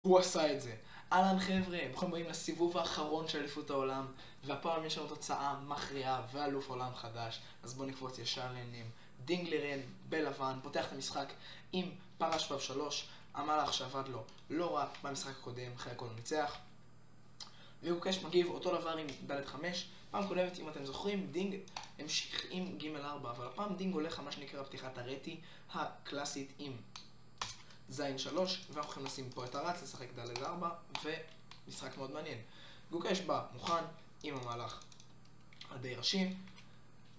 הוא עשה את זה. אהלן חבר'ה, ברוכים הבאים לסיבוב האחרון של אליפות העולם, והפעם יש לנו תוצאה מכריעה ואלוף עולם חדש. אז בואו נקפוץ ישר לעניינים. דינג לירן בלבן פותח את המשחק עם פרש שבב 3, המהלך שעבד לו לא רע במשחק הקודם, אחרי הכל הוא ניצח. וגוקש מגיב אותו דבר עם ד' 5. פעם קודמת, אם אתם זוכרים, דינג המשיך עם ג' 4, אבל הפעם דינג הולך על מה שנקרא פתיחת הרטי הקלאסית עם זין 3, ואנחנו יכולים לשים פה את הרץ, לשחק ד' 4, ומשחק מאוד מעניין. גוקש בא מוכן עם המהלך הדי ראשי.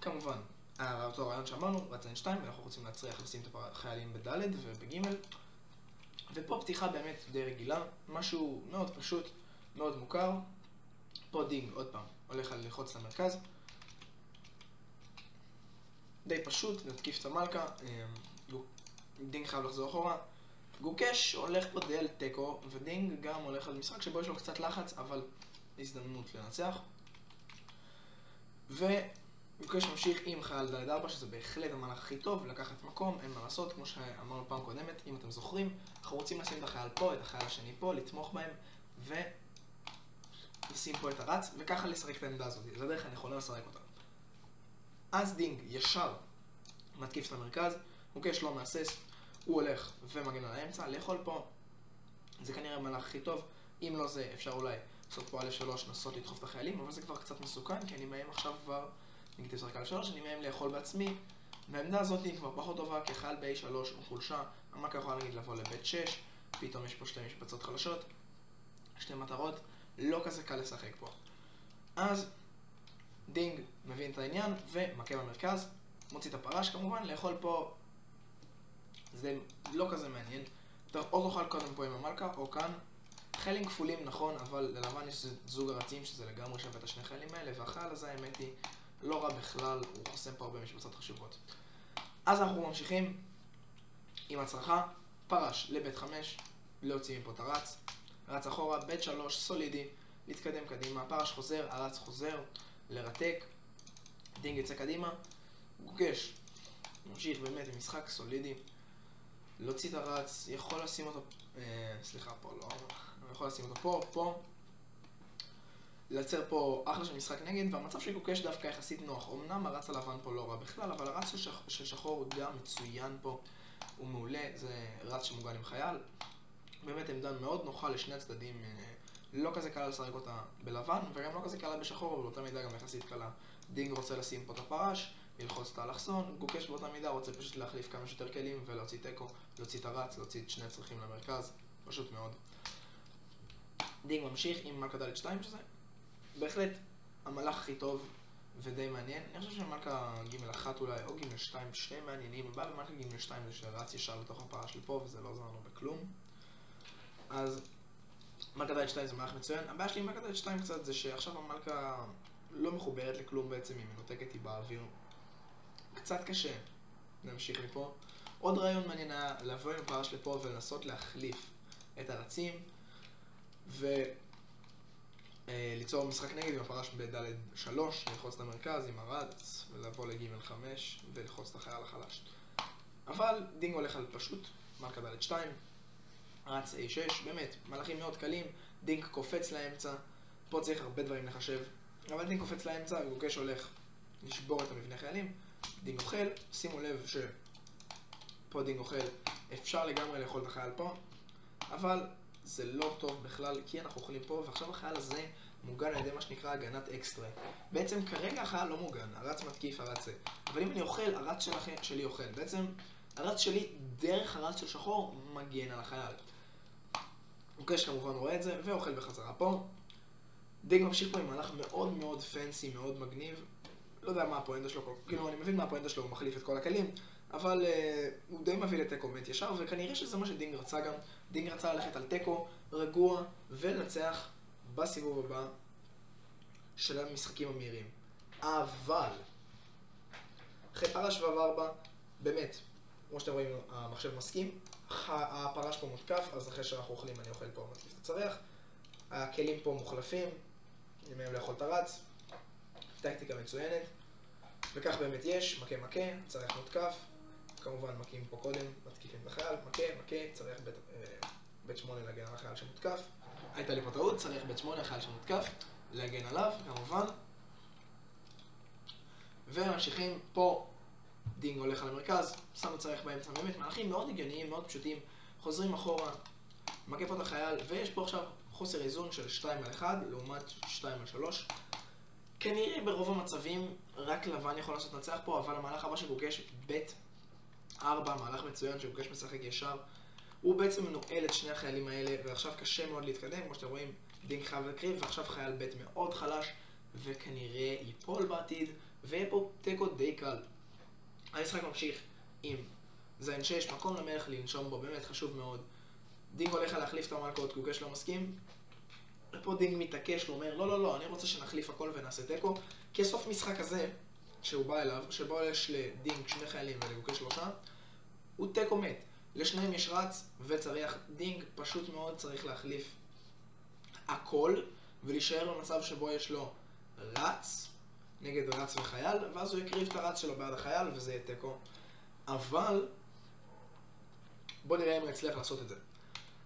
כמובן, אותו הרעיון שאמרנו, רץ זין 2, ואנחנו רוצים להצליח לשים את החיילים בד' ובג'. ופה פתיחה באמת די רגילה, משהו מאוד פשוט, מאוד מוכר. פה דינג, עוד פעם, הולך על ללחוץ למרכז. די פשוט, נתקיף את המלכה, דינג חייב לחזור אחורה. גוקש הולך פה די על טקו, ודינג גם הולך על משחק שבו יש לו קצת לחץ, אבל הזדמנות לנצח. וגוקש ממשיך עם חייל ד' 4, שזה בהחלט המהלך הכי טוב, לקחת מקום, אין מה לעשות, כמו שאמרנו פעם קודמת, אם אתם זוכרים, אנחנו רוצים לשים את החייל פה, את החייל השני פה, לתמוך בהם, ולשים פה את הרץ, וככה לשחק את העמדה הזאת, זו הדרך הנכונה לשחק אותה. אז דינג ישר מתקיף את המרכז, גוקש לא מהסס, הוא הולך ומגן על האמצע, לאכול פה, זה כנראה המהלך הכי טוב. אם לא זה, אפשר אולי לעשות פה א3, לנסות לדחוף את החיילים, אבל זה כבר קצת מסוכן, כי אני מאיים עכשיו כבר, נגיד לשחק א3, אני מאיים לאכול בעצמי, והעמדה הזאת היא כבר פחות טובה, כי חייל ב-a3 הוא חולשה, המלכה יכולה נגיד לבוא לב' 6, פתאום יש פה שתי משבצות חלשות, שתי מטרות, לא כזה קל לשחק פה. אז דינג מבין את העניין, ומכה במרכז, מוציא את הפרש כמובן, לאכול פה זה לא כזה מעניין. אתה או תוכל קודם פה עם המלכה, או כאן. חיילים כפולים נכון, אבל ללבן יש זוג הרצים שזה לגמרי שווה את השני חיילים האלה, והחייל הזה האמת היא לא רע בכלל, הוא חוסם פה הרבה משבצות חשובות. אז אנחנו ממשיכים עם הצרחה, פרש לב' 5, להוציא מפה את הרץ, רץ אחורה, ב' 3, סולידי, להתקדם קדימה, פרש חוזר, הרץ חוזר, לרתק, דינג יצא קדימה, גוקש, ממשיך באמת עם משחק סולידי, להוציא את הרץ, יכול לשים אותו, סליחה פה לא, יכול לשים אותו פה, פה, לייצר פה אחלה של משחק נגד, והמצב של גוקש דווקא יחסית נוח. אמנם הרץ הלבן פה לא רע בכלל, אבל הרץ של שחור הוא גם מצוין פה, הוא מעולה, זה רץ שמוגן עם חייל. באמת עמדה מאוד נוחה לשני הצדדים, לא כזה קלה לשחק אותה בלבן, וגם לא כזה קלה בשחור, אבל באותה מידה גם יחסית קלה. דינג רוצה לשים פה את הפרש, ללחוץ את האלכסון, גוקש באותה מידה רוצה פשוט להחליף כמה שיותר כלים ולהוציא טקו, להוציא את הרץ, להוציא את שני הצרכים למרכז, פשוט מאוד. דינג ממשיך עם מלכה ד' 2 שזה בהחלט המהלך הכי טוב ודי מעניין. אני חושב שמלכה ג' 1 אולי, או ג' 2, שני מעניינים. הבא במלכה ג' 2 זה שרץ ישר לתוך הפרש לפה, וזה לא עזר לנו בכלום. אז מלכה ד' 2 זה מהלך מצוין. הבעיה שלי עם מלכה ד' 2 קצת זה שעכשיו המלכה לא מחוברת לכלום בעצם, היא מנותקת, היא באוויר. קצת קשה להמשיך מפה. עוד רעיון מעניין היה לבוא עם הפרש לפה ולנסות להחליף את הרצים וליצור משחק נגד עם הפרש בד' 3, ללחוץ את המרכז עם הרץ ולבוא לג' 5 וללחוץ את החייל החלש. אבל דינג הולך על פשוט, מלכה ד' 2, רץ a6, באמת מהלכים מאוד קלים, דינג קופץ לאמצע, פה צריך הרבה דברים לחשב, אבל דינג קופץ לאמצע וגוקש הולך לשבור את המבנה חיילים. דינג אוכל, שימו לב שפה דינג אוכל, אפשר לגמרי לאכול את החייל פה, אבל זה לא טוב בכלל כי אנחנו אוכלים פה, ועכשיו החייל הזה מוגן על ידי מה שנקרא הגנת אקסטרה. בעצם כרגע החייל לא מוגן, הרץ מתקיף, הרץ זה. אבל אם אני אוכל, הרץ שלי אוכל. בעצם הרץ שלי דרך הרץ של שחור מגן על החייל. גוקש כמובן רואה את זה ואוכל בחזרה פה. דינג ממשיך פה עם מהלך מאוד מאוד פנסי, מאוד מגניב. לא יודע מה הפואנטה שלו, כאילו אני מבין מה הפואנטה שלו, הוא מחליף את כל הכלים, אבל הוא די מביא לטקו באמת ישר, וכנראה שזה מה שדינג רצה גם. דינג רצה ללכת על טקו, רגוע, ולנצח בסיבוב הבא של המשחקים המהירים. אבל, אחרי פרש שבב 4, באמת, כמו שאתם רואים, המחשב מסכים, הפרש פה מותקף, אז אחרי שאנחנו אוכלים אני אוכל פה מתקיף את הצריח, הכלים פה מוחלפים, אני מהם לאכול את הרץ, טקטיקה מצוינת, וכך באמת יש, מכה, צריך מותקף, כמובן מכים פה קודם, מתקיפים את החייל, מכה, צריך בית 8 להגן על החייל שמותקף. הייתה לי פה טעות, צריך בית 8 החייל שמותקף, להגן עליו, כמובן. וממשיכים פה, דינג הולך על המרכז, שם צריך באמצע, באמת מהלכים מאוד הגיוניים, מאוד פשוטים, חוזרים אחורה, מכה פה את החייל, ויש פה עכשיו חוסר איזון של 2-1 לעומת 2-3. כנראה ברוב המצבים רק לבן יכול לעשות נצח פה, אבל המהלך הבא שגוקש, בית 4, מהלך מצוין שגוקש משחק ישר, הוא בעצם מנועל את שני החיילים האלה, ועכשיו קשה מאוד להתקדם, כמו שאתם רואים, דינג חייב לקריב, ועכשיו חייל בית מאוד חלש, וכנראה ייפול בעתיד, ויהיה פה תיקו די קל. המשחק ממשיך עם זין 6, מקום למלך לנשום בו, באמת חשוב מאוד. דינג הולך להחליף את המלכות, גוקש לא מסכים. ופה דינג מתעקש, הוא אומר, לא, אני רוצה שנחליף הכל ונעשה תיקו. כי הסוף משחק הזה, שהוא בא אליו, שבו יש לדינג 2 חיילים ולגוקש 3, הוא תיקו מת. לשניהם יש רץ וצריך, דינג פשוט מאוד צריך להחליף הכל, ולהישאר במצב שבו יש לו רץ נגד רץ וחייל, ואז הוא יקריב את הרץ שלו בעד החייל וזה יהיה תיקו. אבל בוא נראה אם הוא יצליח לעשות את זה.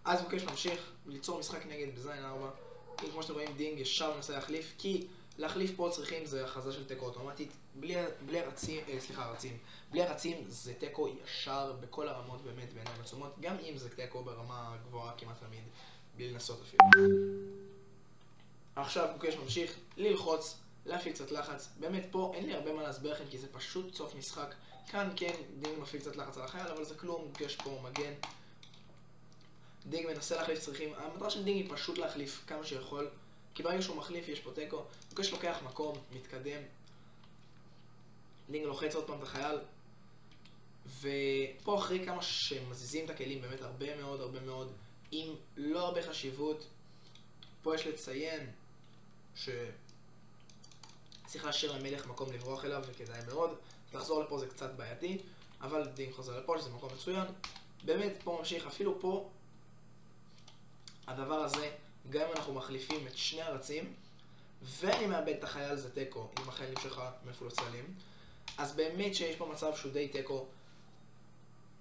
אז מבקש להמשיך ליצור משחק נגד בזין 4. כמו שאתם רואים, דינג ישר מנסה להחליף, כי להחליף פה צריכים זה הכרזה של תיקו אוטומטית. בלי הרצים זה תיקו ישר בכל הרמות, באמת בעיניים עצומות, גם אם זה תיקו ברמה גבוהה כמעט תמיד, בלי לנסות אפילו. עכשיו מבקש ממשיך ללחוץ, להפעיל קצת לחץ. באמת פה אין לי הרבה מה להסבר לכם כי זה פשוט סוף משחק. כאן כן דינג מפעיל קצת לחץ על החייל, אבל זה כלום, יש פה מגן. דינג מנסה להחליף צריכים, המטרה של דינג היא פשוט להחליף כמה שיכול, כי ברגע שהוא מחליף יש פה תיקו, מבקש לוקח מקום, מתקדם. דינג לוחץ עוד פעם את החייל, ופה אחרי כמה שמזיזים את הכלים, באמת הרבה מאוד, עם לא הרבה חשיבות. פה יש לציין צריך להשאיר למלך מקום לברוח אליו וכדאי מאוד. לחזור לפה זה קצת בעייתי, אבל דינג חוזר לפה שזה מקום מצוין. באמת פה ממשיך, אפילו פה הדבר הזה, גם אם אנחנו מחליפים את שני הרצים ואני מאבד את החייל זה תיקו, אם החיילים שלך מפולצלים, אז באמת שיש פה מצב שהוא די תיקו.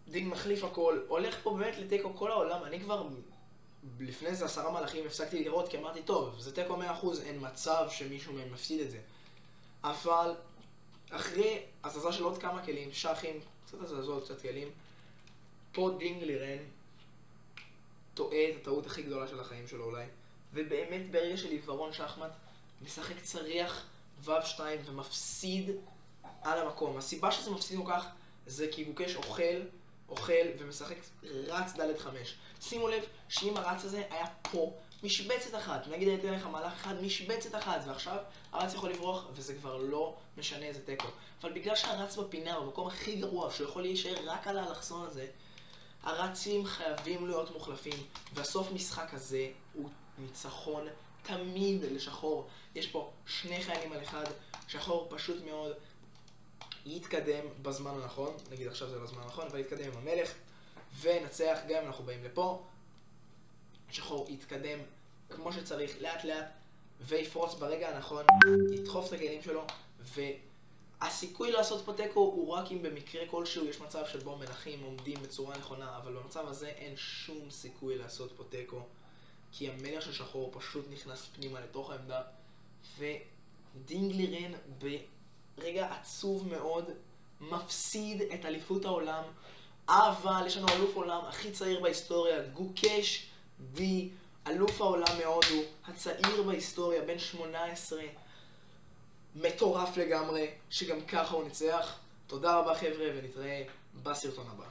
דינג מחליף הכל, הולך פה באמת לתיקו כל העולם. אני כבר לפני זה 10 מהלכים הפסקתי לראות כי אמרתי טוב, זה תיקו 100%, אין מצב שמישהו מהם מפסיד את זה. אבל אחרי הזזה של עוד כמה כלים, שחים, קצת הזזות, קצת כלים, פה דינג לירן טועה את הטעות הכי גדולה של החיים שלו אולי, ובאמת ברגע של עיוורון שחמט משחק צריח ו2 ומפסיד על המקום. הסיבה שזה מפסיד כל כך זה כי גוקש אוכל ומשחק רץ ד' 5. שימו לב שאם הרץ הזה היה פה משבצת אחת, נגיד הייתי לך מהלך אחד, משבצת אחת, ועכשיו הרץ יכול לברוח וזה כבר לא משנה איזה תיקו. אבל בגלל שהרץ בפינה, במקום הכי גרוע, שהוא יכול להישאר רק על האלכסון הזה, הרצים חייבים להיות מוחלפים, והסוף משחק הזה הוא ניצחון תמיד לשחור. יש פה 2 חיילים על אחד, שחור פשוט מאוד יתקדם בזמן הנכון, נגיד עכשיו זה לא זמן הנכון, אבל יתקדם עם המלך ונצח. גם אם אנחנו באים לפה, שחור יתקדם כמו שצריך לאט לאט ויפרוץ ברגע הנכון, ידחוף את הכלים שלו, והסיכוי לעשות פה תיקו הוא רק אם במקרה כלשהו יש מצב שבו מלכים עומדים בצורה נכונה, אבל במצב הזה אין שום סיכוי לעשות פה תיקו, כי המלך של שחור פשוט נכנס פנימה לתוך העמדה, ודינג לירן ברגע עצוב מאוד מפסיד את אליפות העולם. אבל יש לנו אלוף עולם הכי צעיר בהיסטוריה, גוקש די, אלוף העולם מהודו, הצעיר בהיסטוריה, בן 18, מטורף לגמרי, שגם ככה הוא ניצח. תודה רבה חבר'ה ונתראה בסרטון הבא.